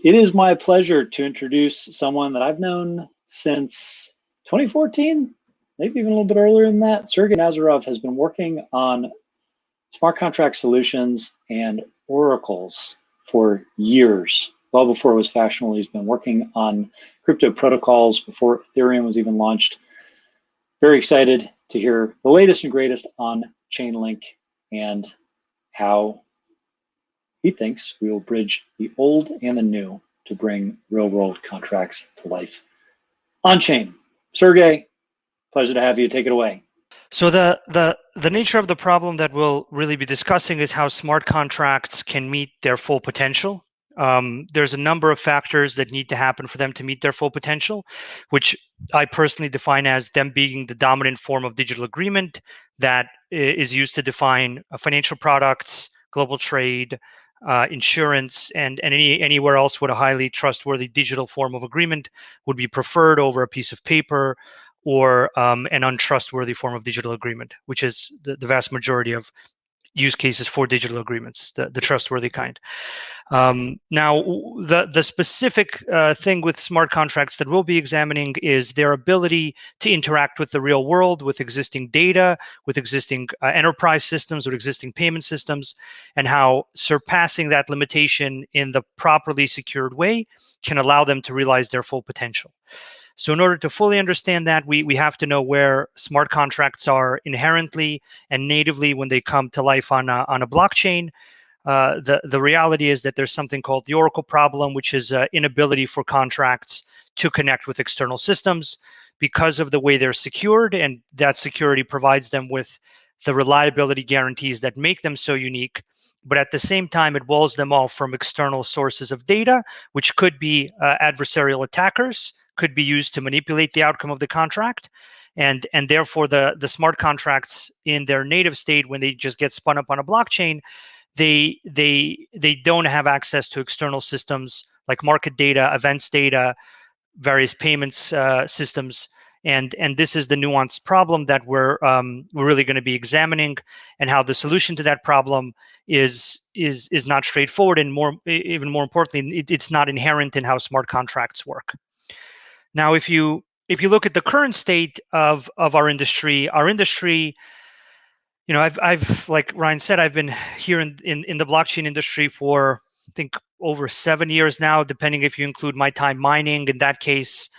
It is my pleasure to introduce someone that I've known since 2014, maybe even a little bit earlier than that. Sergey Nazarov has been working on smart contract solutions and oracles for years. Well before it was fashionable, he's been working on crypto protocols before Ethereum was even launched. Very excited to hear the latest and greatest on Chainlink and how he thinks we will bridge the old and the new to bring real-world contracts to life on-chain. Sergey, pleasure to have you. Take it away. So the nature of the problem that we'll really be discussing is how smart contracts can meet their full potential. There's a number of factors that need to happen for them to meet their full potential, which I personally define as them being the dominant form of digital agreement that is used to define financial products, global trade, insurance, and anywhere else with a highly trustworthy digital form of agreement would be preferred over a piece of paper or an untrustworthy form of digital agreement, which is the vast majority of use cases for digital agreements, the trustworthy kind. Now, the specific thing with smart contracts that we'll be examining is their ability to interact with the real world, with existing data, with existing enterprise systems, with existing payment systems, and how surpassing that limitation in the properly secured way can allow them to realize their full potential. So in order to fully understand that, we have to know where smart contracts are inherently and natively when they come to life on a blockchain. The reality is that there's something called the Oracle problem, which is inability for contracts to connect with external systems because of the way they're secured, and that security provides them with the reliability guarantees that make them so unique. But at the same time, it walls them off from external sources of data, which could be adversarial attackers, could be used to manipulate the outcome of the contract. And therefore, the smart contracts in their native state, when they just get spun up on a blockchain, they don't have access to external systems like market data, events data, various payments systems, and this is the nuanced problem that we're really going to be examining, and how the solution to that problem is not straightforward, and even more importantly, it's not inherent in how smart contracts work. Now, if you look at the current state of our industry, you know, I've like Ryan said, I've been here in the blockchain industry for I think over 7 years now, depending if you include my time mining. In that case,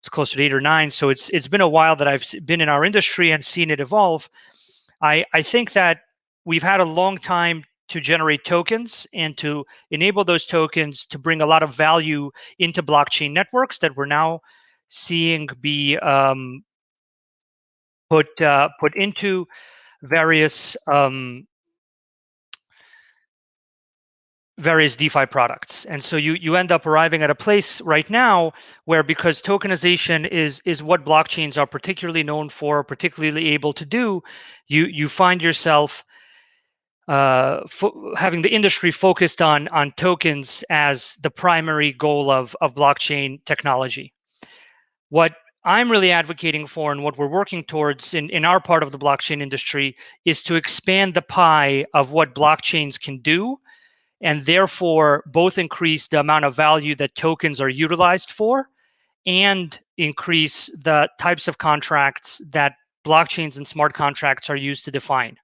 it's closer to 8 or 9. So it's been a while that I've been in our industry and seen it evolve. I think that we've had a long time to generate tokens and to enable those tokens to bring a lot of value into blockchain networks that we're now seeing be put into various DeFi products. And so you end up arriving at a place right now where, because tokenization is what blockchains are particularly known for, particularly able to do, you find yourself having the industry focused on tokens as the primary goal of blockchain technology. What I'm really advocating for, and what we're working towards in our part of the blockchain industry, is to expand the pie of what blockchains can do, and therefore both increase the amount of value that tokens are utilized for, and increase the types of contracts that blockchains and smart contracts are used to define.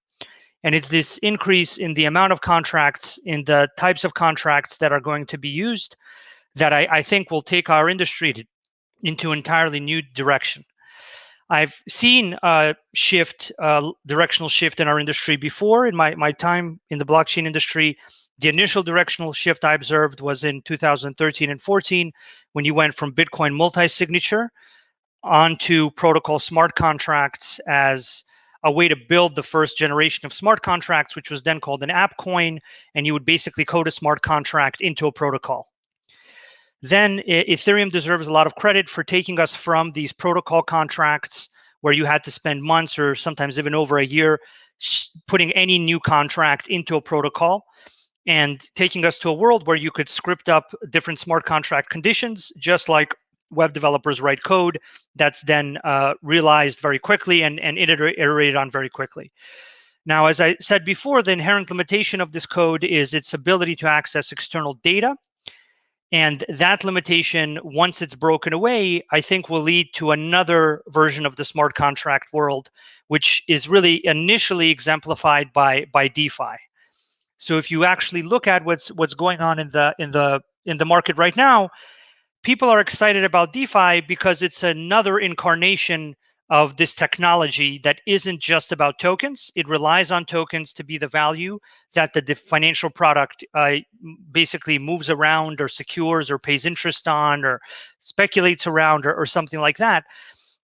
And it's this increase in the amount of contracts, in the types of contracts that are going to be used, that I think will take our industry into an entirely new direction. I've seen a directional shift in our industry before. In my time in the blockchain industry, the initial directional shift I observed was in 2013 and 14, when you went from Bitcoin multi-signature onto protocol smart contracts as a way to build the first generation of smart contracts, which was then called an app coin, and you would basically code a smart contract into a protocol. Then Ethereum deserves a lot of credit for taking us from these protocol contracts where you had to spend months or sometimes even over a year putting any new contract into a protocol, and taking us to a world where you could script up different smart contract conditions, just like web developers write code that's then realized very quickly and iterated on very quickly. Now, as I said before, the inherent limitation of this code is its ability to access external data. And that limitation, once it's broken away, I think will lead to another version of the smart contract world, which is really initially exemplified by DeFi. So if you actually look at what's going on in the market right now, people are excited about DeFi because it's another incarnation of this technology that isn't just about tokens. It relies on tokens to be the value that the financial product basically moves around or secures or pays interest on or speculates around or something like that.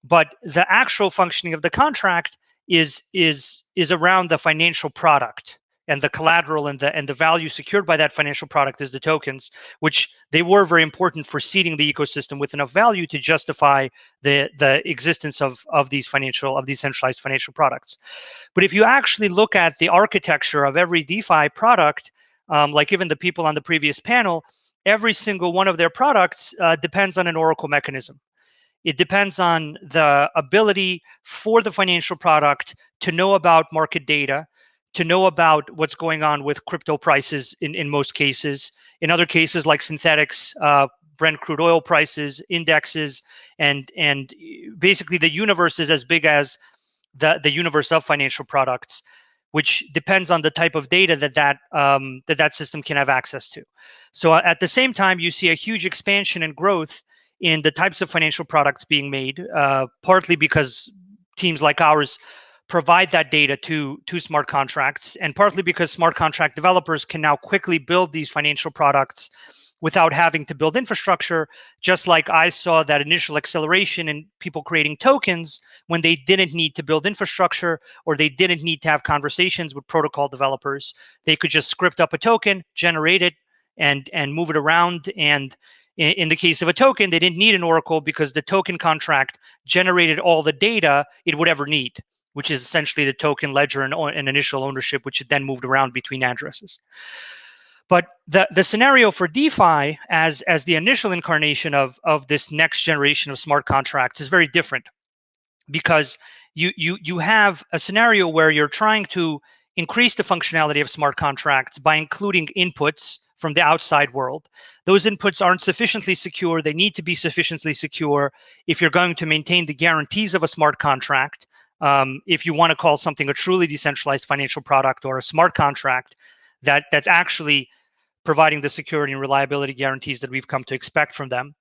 But the actual functioning of the contract is around the financial product, and the collateral and the value secured by that financial product is the tokens, which they were very important for seeding the ecosystem with enough value to justify the existence of these centralized financial products. But if you actually look at the architecture of every DeFi product, like even the people on the previous panel, every single one of their products depends on an oracle mechanism. It depends on the ability for the financial product to know about market data, to know about what's going on with crypto prices in most cases. In other cases, like synthetics, Brent crude oil prices, indexes, and basically the universe is as big as the universe of financial products, which depends on the type of data that system can have access to. So at the same time, you see a huge expansion and growth in the types of financial products being made, partly because teams like ours provide that data to smart contracts, and partly because smart contract developers can now quickly build these financial products without having to build infrastructure, just like I saw that initial acceleration in people creating tokens when they didn't need to build infrastructure or they didn't need to have conversations with protocol developers. They could just script up a token, generate it, and move it around. And in the case of a token, they didn't need an oracle because the token contract generated all the data it would ever need, which is essentially the token ledger and initial ownership, which it then moved around between addresses. But the scenario for DeFi as the initial incarnation of this next generation of smart contracts is very different, because you have a scenario where you're trying to increase the functionality of smart contracts by including inputs from the outside world. Those inputs aren't sufficiently secure. They need to be sufficiently secure if you're going to maintain the guarantees of a smart contract. If you want to call something a truly decentralized financial product or a smart contract that's actually providing the security and reliability guarantees that we've come to expect from them.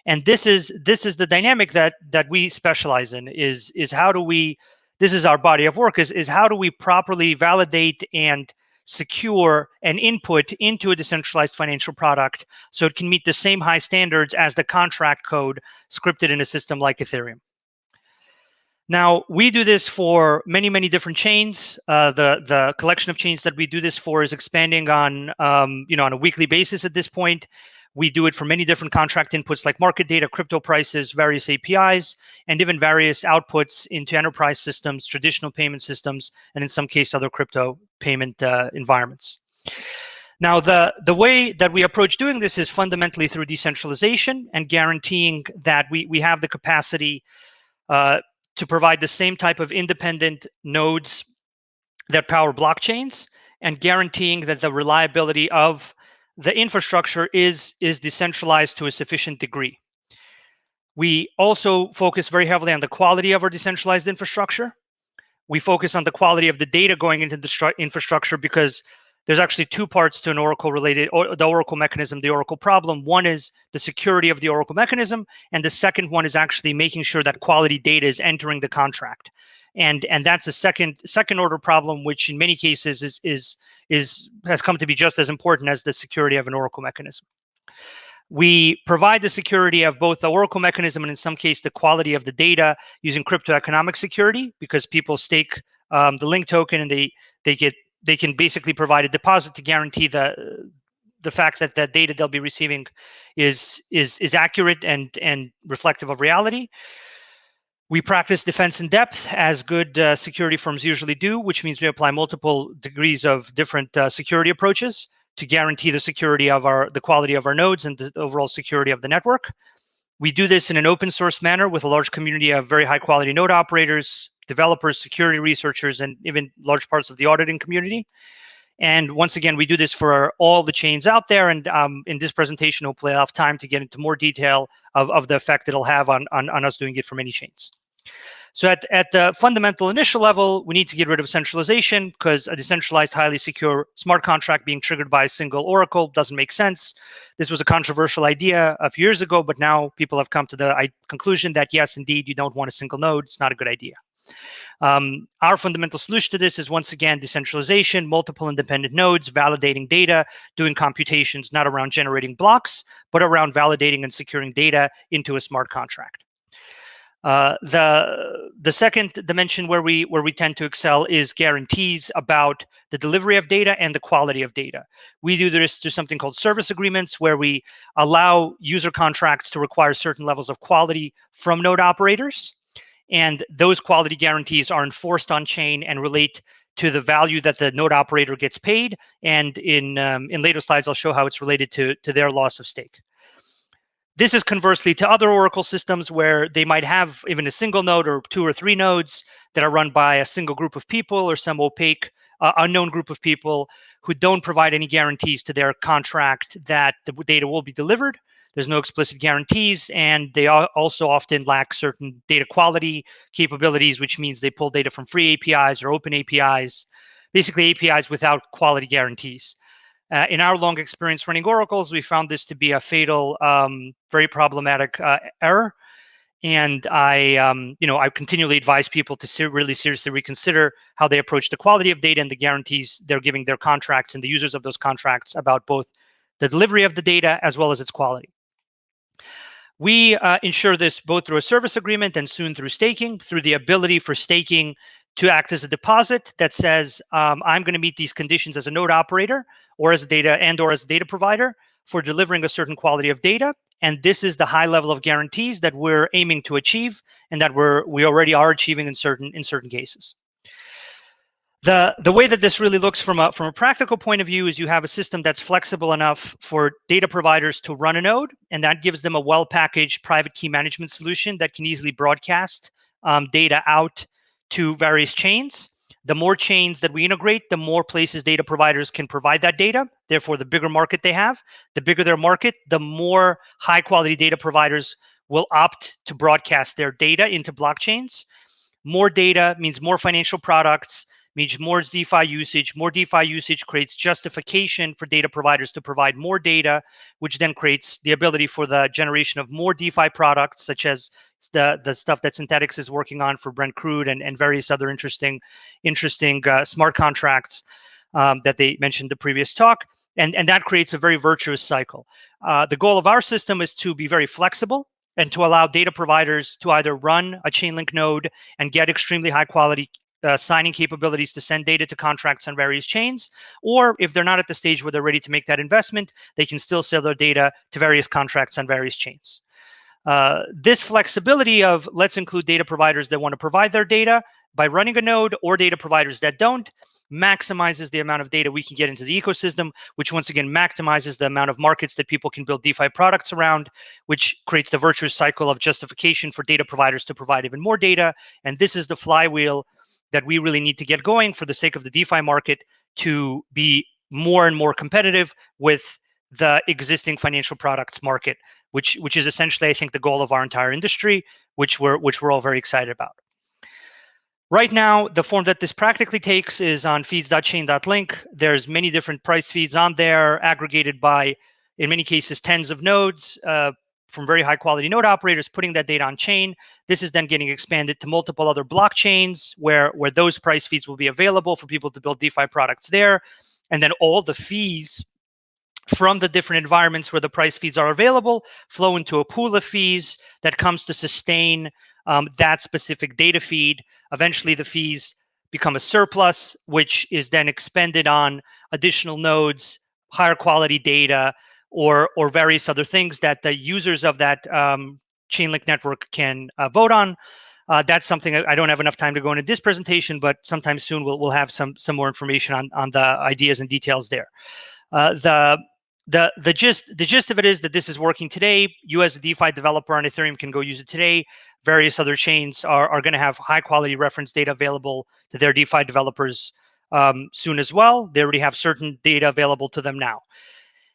And this is the dynamic that we specialize in, is how do we, this is our body of work, is how do we properly validate and secure an input into a decentralized financial product so it can meet the same high standards as the contract code scripted in a system like Ethereum. Now, we do this for many different chains. The collection of chains that we do this for is expanding on on a weekly basis at this point. We do it for many different contract inputs like market data, crypto prices, various APIs, and even various outputs into enterprise systems, traditional payment systems, and in some case, other crypto payment environments. Now, the way that we approach doing this is fundamentally through decentralization and guaranteeing that we have the capacity to provide the same type of independent nodes that power blockchains, and guaranteeing that the reliability of the infrastructure is decentralized to a sufficient degree. We also focus very heavily on the quality of our decentralized infrastructure. We focus on the quality of the data going into the infrastructure, because there's actually two parts to an Oracle related, or the Oracle mechanism, the Oracle problem. One is the security of the Oracle mechanism, and the second one is actually making sure that quality data is entering the contract. And that's a second order problem, which in many cases has come to be just as important as the security of an Oracle mechanism. We provide the security of both the Oracle mechanism and in some case the quality of the data using crypto economic security, because people stake the Link token and they can basically provide a deposit to guarantee the fact that the data they'll be receiving is accurate and reflective of reality. We practice defense in depth, as good security firms usually do, which means we apply multiple degrees of different security approaches to guarantee the security of the quality of our nodes and the overall security of the network. We do this in an open source manner with a large community of very high quality node operators, developers, security researchers, and even large parts of the auditing community. And once again, we do this for all the chains out there. And in this presentation, hopefully I'll have time to get into more detail of the effect it'll have on us doing it for many chains. So at the fundamental initial level, we need to get rid of centralization because a decentralized, highly secure smart contract being triggered by a single oracle doesn't make sense. This was a controversial idea a few years ago, but now people have come to the conclusion that yes, indeed, you don't want a single node. It's not a good idea. Our fundamental solution to this is, once again, decentralization, multiple independent nodes, validating data, doing computations not around generating blocks, but around validating and securing data into a smart contract. The second dimension where we tend to excel is guarantees about the delivery of data and the quality of data. We do this through something called service agreements, where we allow user contracts to require certain levels of quality from node operators, and those quality guarantees are enforced on chain and relate to the value that the node operator gets paid. And in later slides, I'll show how it's related to their loss of stake. This is conversely to other Oracle systems where they might have even a single node or 2 or 3 nodes that are run by a single group of people or some opaque, unknown group of people who don't provide any guarantees to their contract that the data will be delivered. There's no explicit guarantees, and they also often lack certain data quality capabilities, which means they pull data from free APIs or open APIs, basically APIs without quality guarantees. In our long experience running oracles, we found this to be a fatal, very problematic error. And I continually advise people to really seriously reconsider how they approach the quality of data and the guarantees they're giving their contracts and the users of those contracts about both the delivery of the data as well as its quality. We ensure this both through a service agreement and soon through staking, through the ability for staking to act as a deposit that says, I'm going to meet these conditions as a node operator or as a data provider for delivering a certain quality of data. And this is the high level of guarantees that we're aiming to achieve and that we already are achieving in certain cases. The way that this really looks from a practical point of view is you have a system that's flexible enough for data providers to run a node, and that gives them a well-packaged private key management solution that can easily broadcast data out to various chains. The more chains that we integrate, the more places data providers can provide that data. Therefore, the bigger market they have, the bigger their market, the more high-quality data providers will opt to broadcast their data into blockchains. More data means more financial products, means more DeFi usage. More DeFi usage creates justification for data providers to provide more data, which then creates the ability for the generation of more DeFi products, such as the stuff that Synthetix is working on for Brent Crude and various other interesting smart contracts that they mentioned in the previous talk. And that creates a very virtuous cycle. The goal of our system is to be very flexible and to allow data providers to either run a Chainlink node and get extremely high quality signing capabilities to send data to contracts on various chains, or if they're not at the stage where they're ready to make that investment, they can still sell their data to various contracts on various chains. This flexibility of let's include data providers that want to provide their data by running a node or data providers that don't maximizes the amount of data we can get into the ecosystem, which once again maximizes the amount of markets that people can build DeFi products around, which creates the virtuous cycle of justification for data providers to provide even more data. And this is the flywheel that we really need to get going for the sake of the DeFi market to be more and more competitive with the existing financial products market, which is essentially, I think, the goal of our entire industry, which we're all very excited about. Right now, the form that this practically takes is on feeds.chain.link. There's many different price feeds on there, aggregated by, in many cases, tens of nodes from very high quality node operators putting that data on chain. This is then getting expanded to multiple other blockchains where those price feeds will be available for people to build DeFi products there. And then all the fees from the different environments where the price feeds are available flow into a pool of fees that comes to sustain that specific data feed. Eventually, the fees become a surplus, which is then expended on additional nodes, higher quality data, or various other things that the users of that Chainlink network can vote on. That's something I don't have enough time to go into this presentation, but sometime soon we'll have some more information on the ideas and details there. The gist of it is that this is working today. You as a DeFi developer on Ethereum can go use it today. Various other chains are going to have high quality reference data available to their DeFi developers soon as well. They already have certain data available to them now.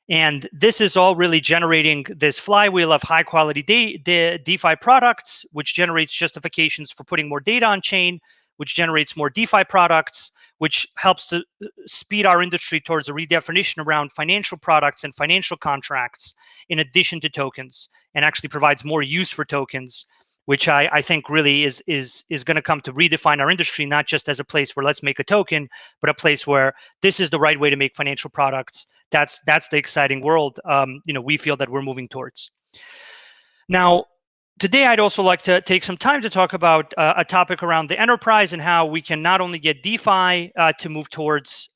And this is all really generating this flywheel of high quality DeFi products, which generates justifications for putting more data on chain, which generates more DeFi products, which helps to speed our industry towards a redefinition around financial products and financial contracts in addition to tokens, and actually provides more use for tokens, which I think really is going to come to redefine our industry, not just as a place where let's make a token, but a place where this is the right way to make financial products. That's the exciting world we feel that we're moving towards. Now, today, I'd also like to take some time to talk about a topic around the enterprise and how we can not only get DeFi to move towards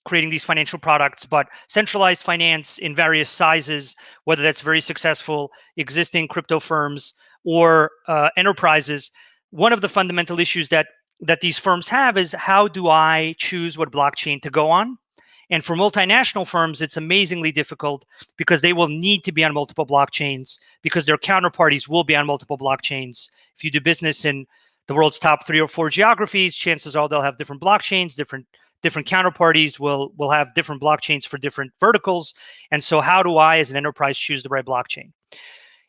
creating these financial products, but centralized finance in various sizes, whether that's very successful existing crypto firms or enterprises. One of the fundamental issues that these firms have is, how do I choose what blockchain to go on? And for multinational firms, it's amazingly difficult because they will need to be on multiple blockchains, because their counterparties will be on multiple blockchains. If you do business in the world's top 3 or 4 geographies, chances are they'll have different blockchains, different counterparties will have different blockchains for different verticals. And so how do I, as an enterprise, choose the right blockchain?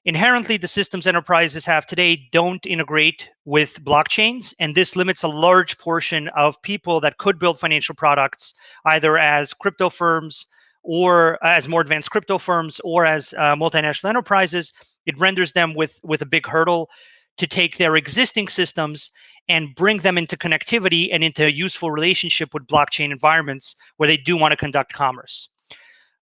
Inherently, the systems enterprises have today don't integrate with blockchains, and this limits a large portion of people that could build financial products, either as crypto firms or as more advanced crypto firms or as multinational enterprises. It renders them with a big hurdle to take their existing systems and bring them into connectivity and into a useful relationship with blockchain environments where they do want to conduct commerce.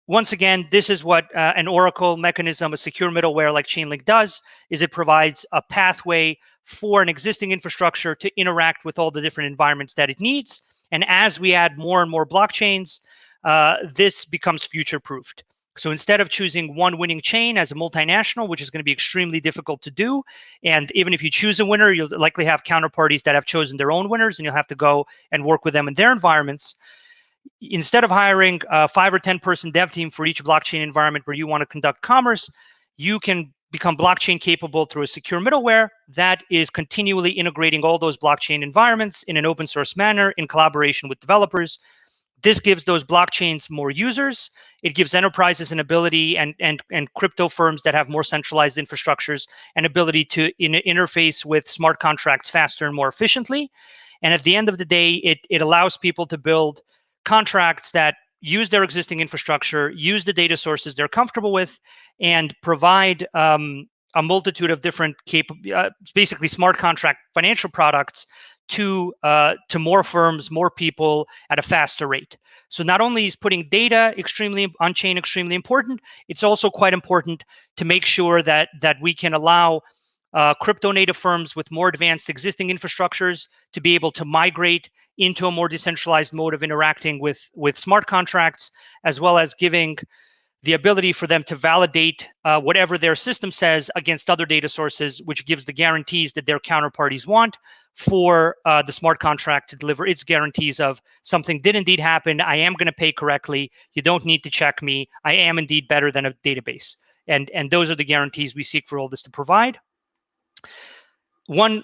Once again, this is what an Oracle mechanism, a secure middleware like Chainlink does, is it provides a pathway for an existing infrastructure to interact with all the different environments that it needs. And as we add more and more blockchains, this becomes future-proofed. So instead of choosing one winning chain as a multinational, which is going to be extremely difficult to do, and even if you choose a winner, you'll likely have counterparties that have chosen their own winners, and you'll have to go and work with them in their environments. Instead of hiring a 5 or 10 person dev team for each blockchain environment where you want to conduct commerce, you can become blockchain capable through a secure middleware that is continually integrating all those blockchain environments in an open source manner in collaboration with developers. This gives those blockchains more users. It gives enterprises an ability, and crypto firms that have more centralized infrastructures, an ability to interface with smart contracts faster and more efficiently. And at the end of the day, it allows people to build contracts that use their existing infrastructure, use the data sources they're comfortable with, and provide a multitude of different basically smart contract financial products to more firms, more people at a faster rate. So not only is putting data on chain extremely important, it's also quite important to make sure that we can allow crypto native firms with more advanced existing infrastructures to be able to migrate into a more decentralized mode of interacting with smart contracts, as well as giving the ability for them to validate whatever their system says against other data sources, which gives the guarantees that their counterparties want for the smart contract to deliver its guarantees of something did indeed happen. I am going to pay correctly. You don't need to check me. I am indeed better than a database. And those are the guarantees we seek for all this to provide. One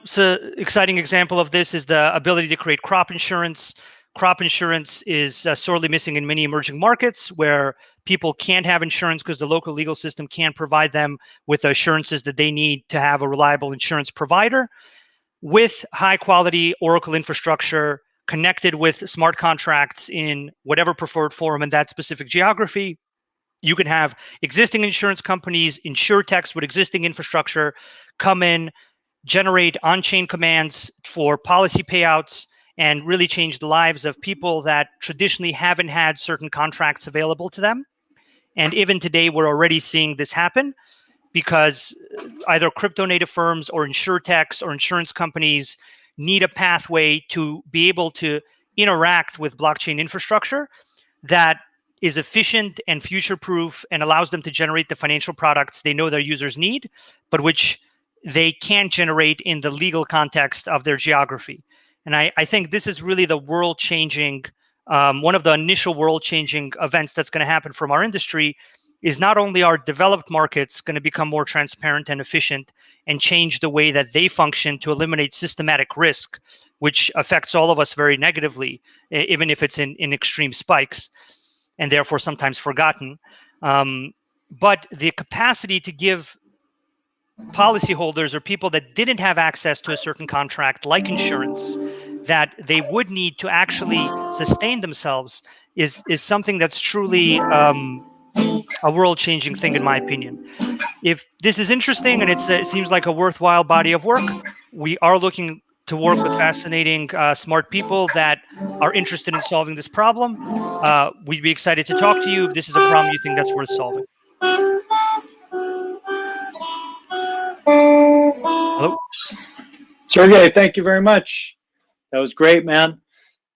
exciting example of this is the ability to create crop insurance. Crop insurance is sorely missing in many emerging markets where people can't have insurance because the local legal system can't provide them with the assurances that they need to have a reliable insurance provider. With high quality Oracle infrastructure connected with smart contracts in whatever preferred form in that specific geography, you can have existing insurance companies, insurtechs with existing infrastructure come in, generate on-chain commands for policy payouts, and really change the lives of people that traditionally haven't had certain contracts available to them. And even today, we're already seeing this happen because either crypto native firms or insurtechs or insurance companies need a pathway to be able to interact with blockchain infrastructure that is efficient and future-proof and allows them to generate the financial products they know their users need, but which they can't generate in the legal context of their geography. And I think this is really the world-changing, one of the initial world-changing events that's going to happen from our industry, is not only are developed markets going to become more transparent and efficient and change the way that they function to eliminate systematic risk, which affects all of us very negatively, even if it's in extreme spikes and therefore sometimes forgotten. But the capacity to give policyholders or people that didn't have access to a certain contract, like insurance, that they would need to actually sustain themselves is something that's truly a world-changing thing, in my opinion. If this is interesting and it seems like a worthwhile body of work, we are looking to work with fascinating, smart people that are interested in solving this problem. We'd be excited to talk to you if this is a problem you think that's worth solving. Hello? Sergey, thank you very much. That was great, man.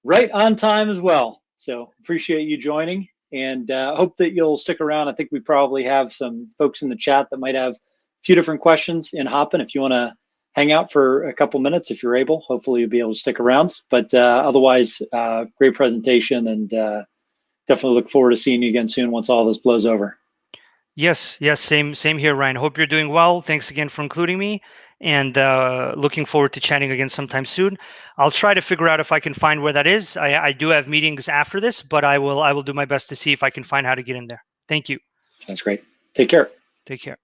Right on time as well. So appreciate you joining, and hope that you'll stick around. I think we probably have some folks in the chat that might have a few different questions in hopping. If you want to hang out for a couple minutes, if you're able, hopefully you'll be able to stick around. But otherwise, great presentation, and definitely look forward to seeing you again soon once all this blows over. Yes, same here, Ryan. Hope you're doing well. Thanks again for including me, and looking forward to chatting again sometime soon. I'll try to figure out if I can find where that is. I do have meetings after this, but I will do my best to see if I can find how to get in there. Thank you. Sounds great. Take care. Take care.